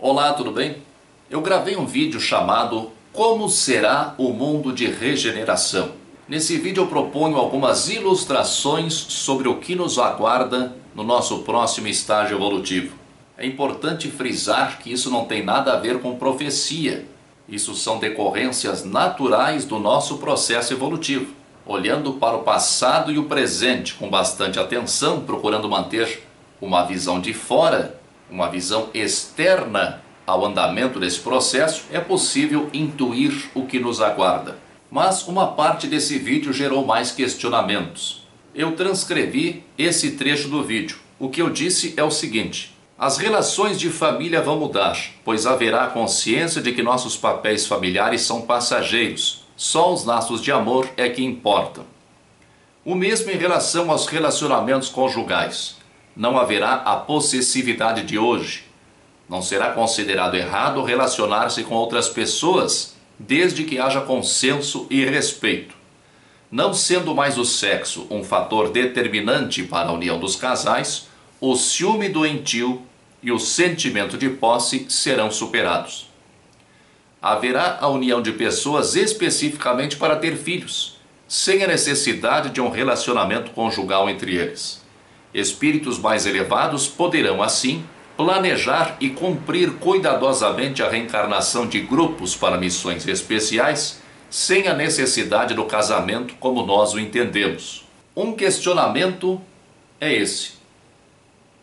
Olá, tudo bem? Eu gravei um vídeo chamado Como será o mundo de regeneração? Nesse vídeo eu proponho algumas ilustrações sobre o que nos aguarda no nosso próximo estágio evolutivo. É importante frisar que isso não tem nada a ver com profecia. Isso são decorrências naturais do nosso processo evolutivo. Olhando para o passado e o presente com bastante atenção, procurando manter uma visão de fora, uma visão externa ao andamento desse processo, é possível intuir o que nos aguarda. Mas uma parte desse vídeo gerou mais questionamentos. Eu transcrevi esse trecho do vídeo. O que eu disse é o seguinte: as relações de família vão mudar, pois haverá consciência de que nossos papéis familiares são passageiros. Só os laços de amor é que importam. O mesmo em relação aos relacionamentos conjugais. Não haverá a possessividade de hoje. Não será considerado errado relacionar-se com outras pessoas, desde que haja consenso e respeito. Não sendo mais o sexo um fator determinante para a união dos casais, o ciúme doentio e o sentimento de posse serão superados. Haverá a união de pessoas especificamente para ter filhos, sem a necessidade de um relacionamento conjugal entre eles. Espíritos mais elevados poderão, assim, planejar e cumprir cuidadosamente a reencarnação de grupos para missões especiais, sem a necessidade do casamento como nós o entendemos. Um questionamento é esse: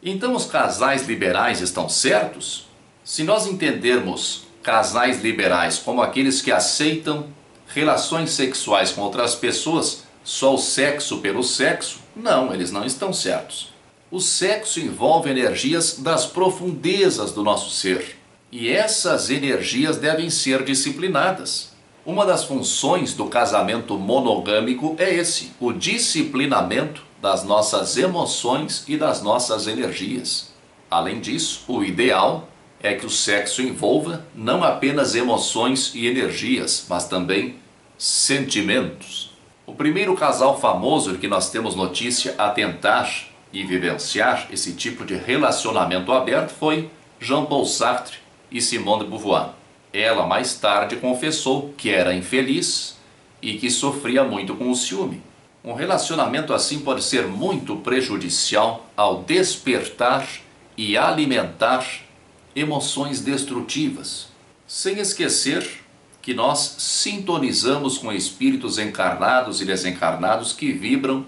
então os casais liberais estão certos? Se nós entendermos casais liberais como aqueles que aceitam relações sexuais com outras pessoas, só o sexo pelo sexo, não, eles não estão certos. O sexo envolve energias das profundezas do nosso ser, e essas energias devem ser disciplinadas. Uma das funções do casamento monogâmico é o disciplinamento das nossas emoções e das nossas energias. Além disso, o ideal é que o sexo envolva não apenas emoções e energias, mas também sentimentos. O primeiro casal famoso que nós temos notícia a tentar e vivenciar esse tipo de relacionamento aberto foi Jean-Paul Sartre e Simone de Beauvoir. Ela mais tarde confessou que era infeliz e que sofria muito com o ciúme. Um relacionamento assim pode ser muito prejudicial ao despertar e alimentar emoções destrutivas, sem esquecer que nós sintonizamos com espíritos encarnados e desencarnados que vibram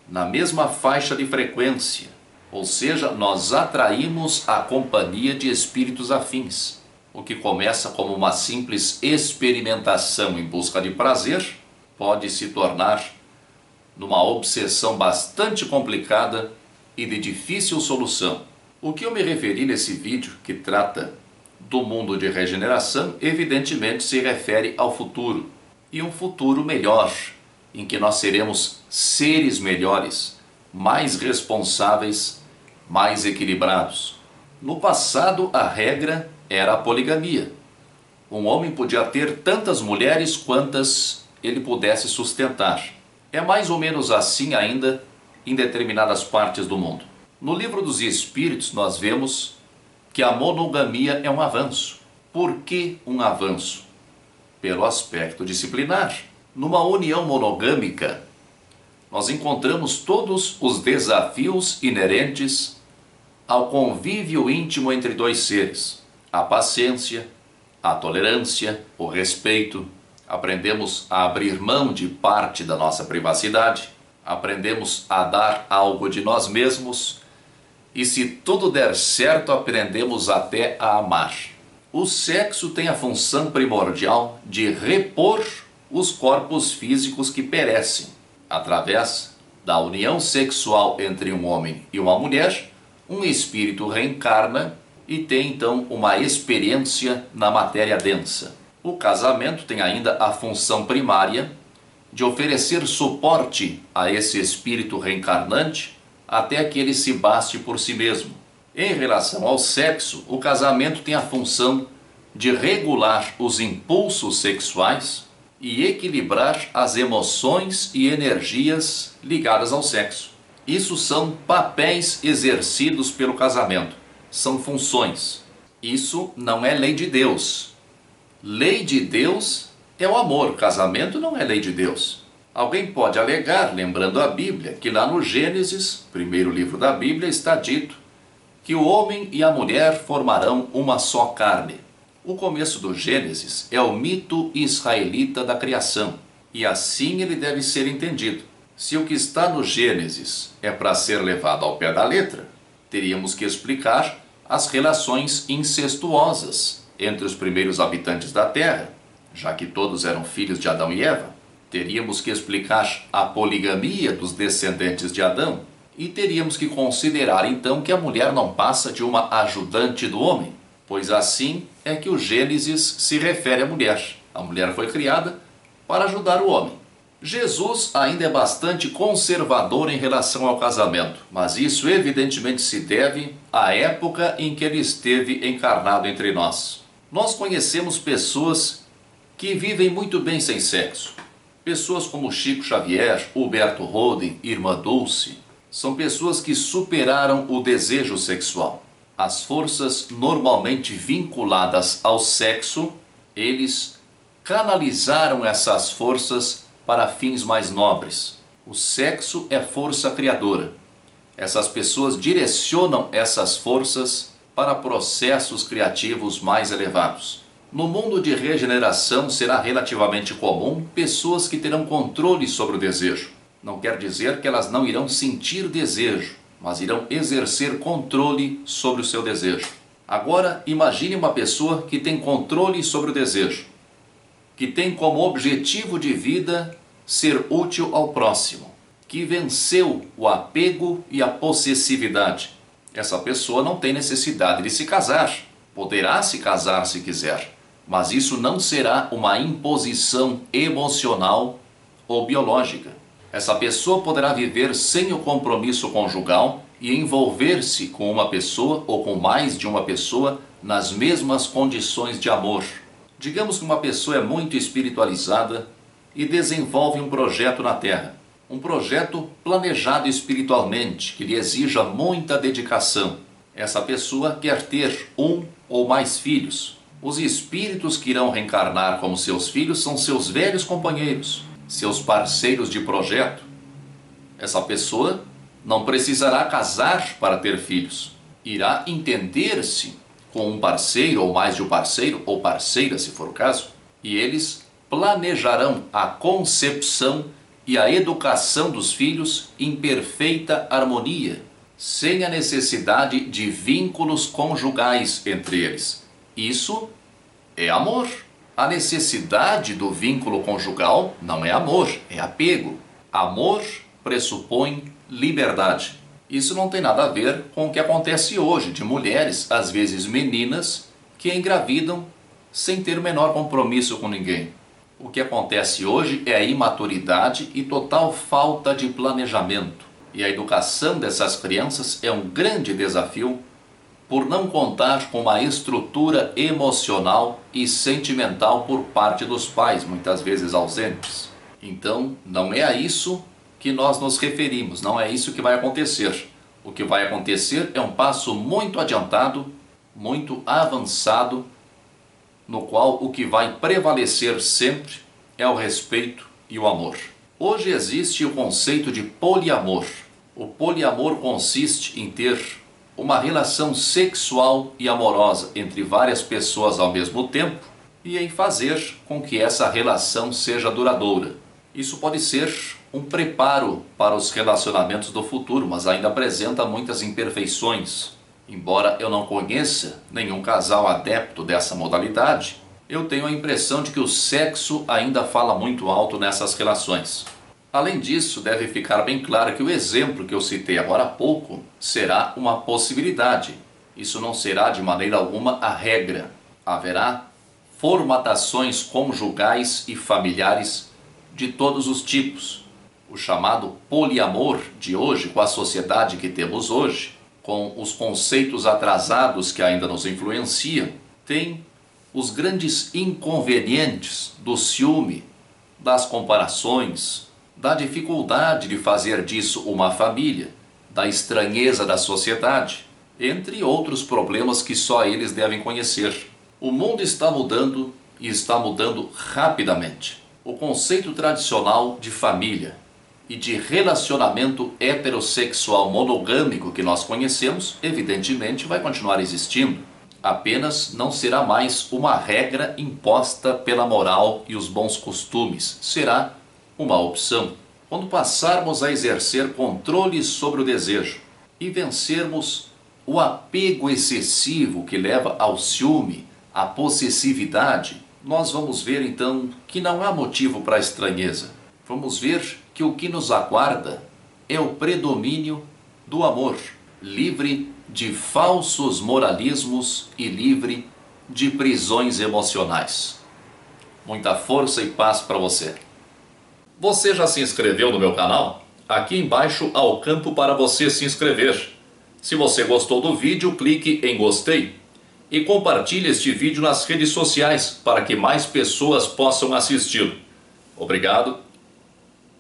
na mesma faixa de frequência, ou seja, nós atraímos a companhia de espíritos afins. O que começa como uma simples experimentação em busca de prazer pode se tornar numa obsessão bastante complicada e de difícil solução. O que eu me referi nesse vídeo, que trata do mundo de regeneração, evidentemente se refere ao futuro, e um futuro melhor, em que nós seremos seres melhores, mais responsáveis, mais equilibrados. No passado, a regra era a poligamia. Um homem podia ter tantas mulheres quantas ele pudesse sustentar. É mais ou menos assim ainda em determinadas partes do mundo. No Livro dos Espíritos nós vemos que a monogamia é um avanço. Por que um avanço? Pelo aspecto disciplinar. Numa união monogâmica, nós encontramos todos os desafios inerentes ao convívio íntimo entre dois seres. A paciência, a tolerância, o respeito. Aprendemos a abrir mão de parte da nossa privacidade. Aprendemos a dar algo de nós mesmos. E se tudo der certo, aprendemos até a amar. O sexo tem a função primordial de repor os corpos físicos que perecem. Através da união sexual entre um homem e uma mulher, um espírito reencarna e tem então uma experiência na matéria densa. O casamento tem ainda a função primária de oferecer suporte a esse espírito reencarnante até que ele se baste por si mesmo. Em relação ao sexo, o casamento tem a função de regular os impulsos sexuais e equilibrar as emoções e energias ligadas ao sexo. Isso são papéis exercidos pelo casamento, são funções. Isso não é lei de Deus. Lei de Deus é o amor. Casamento não é lei de Deus. Alguém pode alegar, lembrando a Bíblia, que lá no Gênesis, primeiro livro da Bíblia, está dito que o homem e a mulher formarão uma só carne. O começo do Gênesis é o mito israelita da criação, e assim ele deve ser entendido. Se o que está no Gênesis é para ser levado ao pé da letra, teríamos que explicar as relações incestuosas entre os primeiros habitantes da terra, já que todos eram filhos de Adão e Eva. Teríamos que explicar a poligamia dos descendentes de Adão, e teríamos que considerar então que a mulher não passa de uma ajudante do homem, pois assim é que o Gênesis se refere à mulher. A mulher foi criada para ajudar o homem. Jesus ainda é bastante conservador em relação ao casamento, mas isso evidentemente se deve à época em que ele esteve encarnado entre nós. Nós conhecemos pessoas que vivem muito bem sem sexo. Pessoas como Chico Xavier, Huberto Roden, Irmã Dulce, são pessoas que superaram o desejo sexual. As forças normalmente vinculadas ao sexo, eles canalizaram essas forças para fins mais nobres. O sexo é força criadora. Essas pessoas direcionam essas forças para processos criativos mais elevados. No mundo de regeneração será relativamente comum pessoas que terão controle sobre o desejo. Não quer dizer que elas não irão sentir desejo, mas irão exercer controle sobre o seu desejo. Agora, imagine uma pessoa que tem controle sobre o desejo, que tem como objetivo de vida ser útil ao próximo, que venceu o apego e a possessividade. Essa pessoa não tem necessidade de se casar, poderá se casar se quiser, mas isso não será uma imposição emocional ou biológica. Essa pessoa poderá viver sem o compromisso conjugal e envolver-se com uma pessoa ou com mais de uma pessoa nas mesmas condições de amor. Digamos que uma pessoa é muito espiritualizada e desenvolve um projeto na Terra. Um projeto planejado espiritualmente, que lhe exija muita dedicação. Essa pessoa quer ter um ou mais filhos. Os espíritos que irão reencarnar como seus filhos são seus velhos companheiros, seus parceiros de projeto. Essa pessoa não precisará casar para ter filhos. Irá entender-se com um parceiro ou mais de um parceiro, ou parceira se for o caso, e eles planejarão a concepção e a educação dos filhos em perfeita harmonia, sem a necessidade de vínculos conjugais entre eles. Isso é amor. A necessidade do vínculo conjugal não é amor, é apego. Amor pressupõe liberdade. Isso não tem nada a ver com o que acontece hoje, de mulheres, às vezes meninas, que engravidam sem ter o menor compromisso com ninguém. O que acontece hoje é a imaturidade e total falta de planejamento. E a educação dessas crianças é um grande desafio por não contar com uma estrutura emocional e sentimental por parte dos pais, muitas vezes ausentes. Então, não é a isso que nós nos referimos, não é isso que vai acontecer. O que vai acontecer é um passo muito adiantado, muito avançado, no qual o que vai prevalecer sempre é o respeito e o amor. Hoje existe o conceito de poliamor. O poliamor consiste em ter uma relação sexual e amorosa entre várias pessoas ao mesmo tempo e em fazer com que essa relação seja duradoura. Isso pode ser um preparo para os relacionamentos do futuro, mas ainda apresenta muitas imperfeições. Embora eu não conheça nenhum casal adepto dessa modalidade, eu tenho a impressão de que o sexo ainda fala muito alto nessas relações. Além disso, deve ficar bem claro que o exemplo que eu citei agora há pouco será uma possibilidade. Isso não será de maneira alguma a regra. Haverá formatações conjugais e familiares de todos os tipos. O chamado poliamor de hoje, com a sociedade que temos hoje, com os conceitos atrasados que ainda nos influenciam, tem os grandes inconvenientes do ciúme, das comparações, da dificuldade de fazer disso uma família, da estranheza da sociedade. entre outros problemas que só eles devem conhecer. O mundo está mudando e está mudando rapidamente. O conceito tradicional de família e de relacionamento heterossexual monogâmico que nós conhecemos, evidentemente vai continuar existindo. Apenas não será mais uma regra imposta pela moral e os bons costumes. Será uma opção. Quando passarmos a exercer controle sobre o desejo e vencermos o apego excessivo que leva ao ciúme, à possessividade, nós vamos ver então que não há motivo para estranheza. Vamos ver que o que nos aguarda é o predomínio do amor, livre de falsos moralismos e livre de prisões emocionais. Muita força e paz para você. Você já se inscreveu no meu canal? Aqui embaixo há o campo para você se inscrever. Se você gostou do vídeo, clique em gostei e compartilhe este vídeo nas redes sociais para que mais pessoas possam assisti-lo. Obrigado